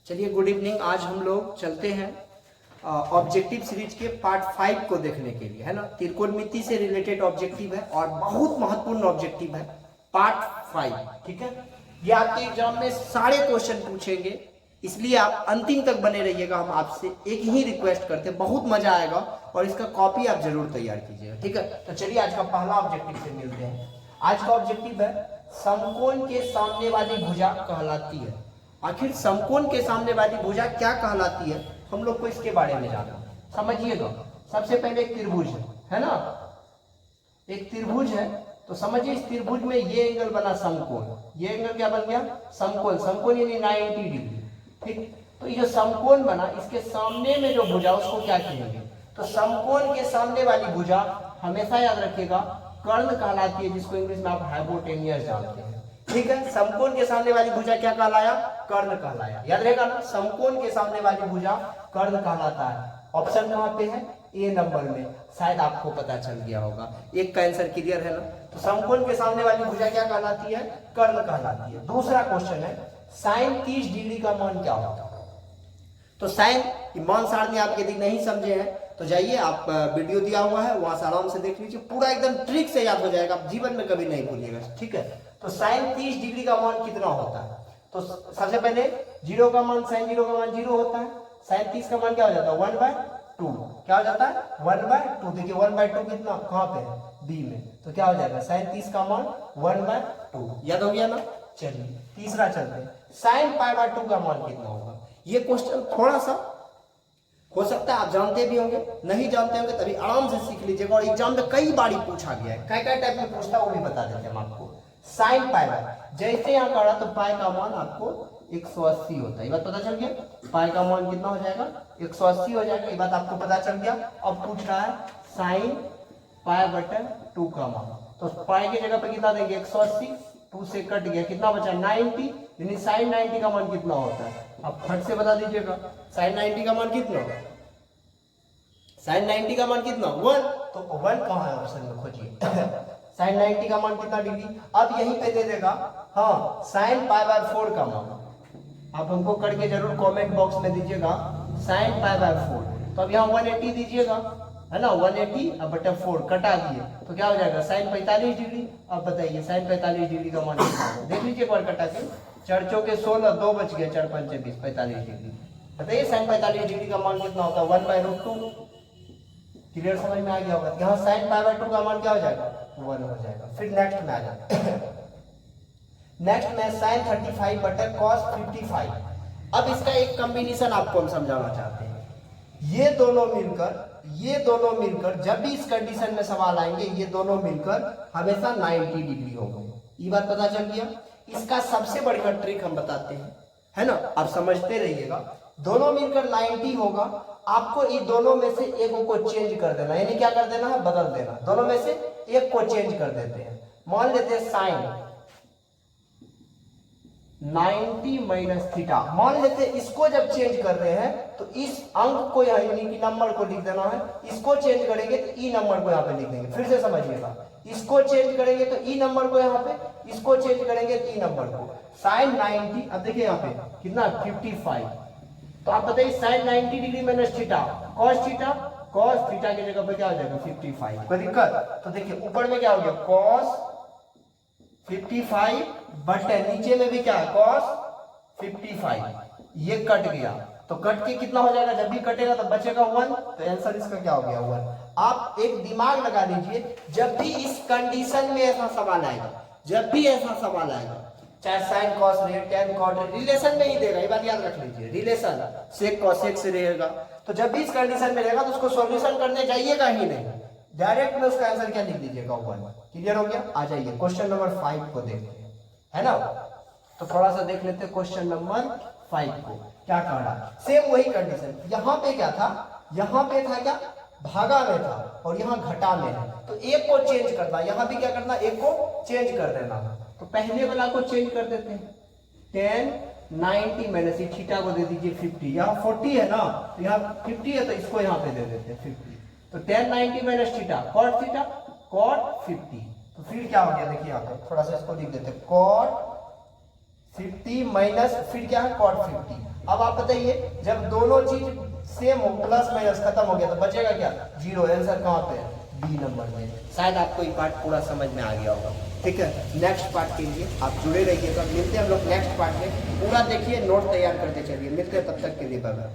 चलिए good evening. आज हम लोग चलते हैं ऑब्जेक्टिव सीरीज के पार्ट 5 को देखने के लिए, है ना। त्रिकोणमिति से रिलेटेड ऑब्जेक्टिव है और बहुत महत्वपूर्ण ऑब्जेक्टिव है पार्ट 5, ठीक है। ये आपके एग्जाम में सारे क्वेश्चन पूछेंगे, इसलिए आप अंतिम तक बने रहिएगा। हम आपसे एक ही रिक्वेस्ट करते हैं, बहुत मजा आएगा और इसका कॉपी आप जरूर तैयार कीजिएगा, ठीक है। तो चलिए आज का पहला ऑब्जेक्टिव से मिलते हैं। आज का ऑब्जेक्टिव है समकोण के सामने वाली भुजा कहलाती है। आखिर समकोण के सामने वाली भुजा क्या कहलाती है, हम लोग को इसके बारे में जानना। समझिएगा, सबसे पहले एक त्रिभुज है ना, एक त्रिभुज है। तो समझिए इस त्रिभुज में ये एंगल बना समकोण, ये एंगल क्या बन गया समकोण। समकोण यानी 90 डिग्री, ठीक। तो ये समकोण बना, इसके सामने में जो भुजा उसको क्या कहेंगे, तो समकोण के सामने वाली भुजा हमेशा याद रखिएगा कर्ण कहलाती है, जिसको इंग्लिश में आप हाइपोटेनियस जानते हैं, ठीक है। समकोण के सामने वाली भुजा क्या कहलाया, कर्ण कहलाया। याद रहेगा ना, समकोण के सामने वाली भुजा कर्ण कहलाता है। ऑप्शन कहाँ पे है, ए नंबर में, शायद आपको पता चल गया होगा। एक का आंसर क्लियर है ना। तो समकोण के सामने वाली भुजा क्या कहलाती है, कर्ण कहलाती है। दूसरा क्वेश्चन है साइन 30 डिग्री का मान क्या होता है। तो साइन की मान सारणी आप यदि नहीं समझे हैं तो जाइए, आप वीडियो दिया हुआ है वहां से आराम से देख लीजिए, पूरा एकदम ट्रिक से याद हो जाएगा, आप जीवन में कभी नहीं भूलिएगा, ठीक है। तो साइन 30 डिग्री का मान कितना होता है, तो सबसे पहले जीरो का मान, साइन जीरो का मान 0 होता है। साइन 30 का मान क्या हो जाता है 1/2, क्या हो जाता है 1/2। देखिए 1/2 कितना कहाँ पे है, बी में, तो क्या हो जाएगा साइन 30 का मान 1/2। याद हो गया ना। चलिए तीसरा चलते हैं, साइन π/2 का मान कितना होगा। ये क्वेश्चन थोड़ा सा हो सकता है आप जानते भी होंगे, नहीं जानते होंगे तभी आराम से सीख लीजिएगा, और एग्जाम में कई बार पूछा गया है, कई टाइप में पूछता है वो भी बता देते हैं हम आपको। साइन π, जैसे यहाँ करा तो पाई का मान आपको 180 होता है, ये बात पता चल गया। पाई का मान कितना हो जाएगा 180 हो जाएगा, ये बात आपको पता चल गया। अब पूछ रहा है साइन π/2 का मान, तो पाई की जगह पे कितना देंगे 180, 2 से कट गया, कितना बचा 90, यानी साइन 90 का मान कितना होता है, आप फट से बता दीजिएगा। साइन 90 का मान कितना, साइन 90 का मान कितना 1, तो 1 कहाँ है ऑप्शन में खोजिए। साइन 90 का मान कितना डिग्री, अब यहीं पे दे देगा हाँ साइन π/4 का मान। आप हमको करके जरूर कमेंट बॉक्स में दीजिएगा साइन π/4। तो अब यहाँ 180 दीजिएगा, है ना, 180 अब बटा 4 कटा दिए तो क्या हो जाएगा साइन 45 डिग्री। अब बताइए साइन 45 डिग्री का मान कितना होगा, देख लीजिए एक बार कटा के, 4 चौके 16, 2 बच गया, 4 पंचे 20, 45 डिग्री। बताइए साइन 45 डिग्री का मान कितना होता है 1/√2। क्लियर, समझ में आ गया होगा। यहाँ साइन π/2 का मान क्या हो जाएगा 1 हो जाएगा। फिर नेक्स्ट में आ जाए, नेक्स्ट में साइन 35/cos 55। अब इसका एक कॉम्बिनेशन आपको हम समझाना चाहते हैं। ये दोनों मिलकर जब भी इस कंडीशन में सवाल आएंगे, ये दोनों मिलकर हमेशा 90 डिग्री होंगे, ये बात पता चल गया। इसका सबसे बढ़िया ट्रिक हम बताते हैं, है ना, आप समझते रहिएगा। दोनों मिलकर 90 होगा, आपको इन दोनों में से एक को चेंज कर देना, यानी क्या कर देना है, बदल देना। दोनों में से एक को चेंज कर देते हैं। मान लेते हैं साइन 90 माइनस थीटा, मान लेते हैं इसको जब चेंज कर रहे हैं तो इस अंक को यहाँ यानी कि नंबर को लिख देना है, इसको चेंज करेंगे तो ई नंबर को यहाँ पे लिख देंगे। फिर से समझिएगा, इसको चेंज करेंगे तो ई नंबर को यहाँ पे, इसको चेंज करेंगे तो ई नंबर को। साइन 90, अब देखिए यहाँ पे कितना 55, तो आप बताइए sine 90 degree minus theta cos theta, cos theta की जगह पे क्या हो जाएगा 55। कोई दिक्कत, तो देखिए ऊपर में क्या हो गया कॉस 55 बटे नीचे में भी क्या है cos 55, ये कट गया तो कट के कितना हो जाएगा, जब भी कटेगा तो बचेगा 1, तो आंसर इसका क्या हो गया 1। आप एक दिमाग लगा लीजिए, जब भी इस कंडीशन में ऐसा सवाल आएगा, जब भी ऐसा सवाल आएगा, चाहे साइन कॉस रे tan cot रे, रिलेशन में ही देगा, ये बात याद रख लीजिए, रिलेशन sec cos sec से रहेगा। तो जब भी इस कंडीशन में रहेगा तो उसको सॉल्यूशन करने जाइएगा ही नहीं, डायरेक्ट में उसका आंसर क्या लिख दीजिएगा 1। क्लियर हो गया। आ जाइए क्वेश्चन नंबर 5 को देखते हैं, है ना। तो थोड़ा सा देख लेते हैं क्वेश्चन नंबर 5 को क्या कह रहा है। सेम वही कंडीशन, यहाँ पे क्या था, यहाँ पे था क्या भागा में था और यहाँ घटा में है, तो एक को चेंज करना, यहाँ भी क्या करना एक को चेंज कर देना। तो पहले वाला को चेंज कर देते हैं, tan 90 माइनस थीटा को दे दीजिए 50, यहाँ 40 है ना, तो यहाँ 50 है तो इसको यहाँ पे दे देते हैं 50। तो tan 90 minus theta cot theta cot 50, तो फिर क्या हो गया देखिए यहाँ पे, थोड़ा सा इसको लिख देते हैं cot 50 माइनस फिर क्या है cot 50। अब आप बताइए, जब दोनों चीज सेम हो, प्लस माइनस खत्म हो गया, तो बचेगा क्या? जीरो। आंसर कहाँ पे है? बी नंबर में। शायद आपको ये पार्ट पूरा समझ में आ गया होगा। ठीक है, नेक्स्ट पार्ट के लिए आप जुड़े रहिएगा। मिलते हैं हम लोग नेक्स्ट पार्ट में। पूरा देखिए, नोट तैयार करते चलिए। मिलते हैं, तब तक के लिए बाय बाय।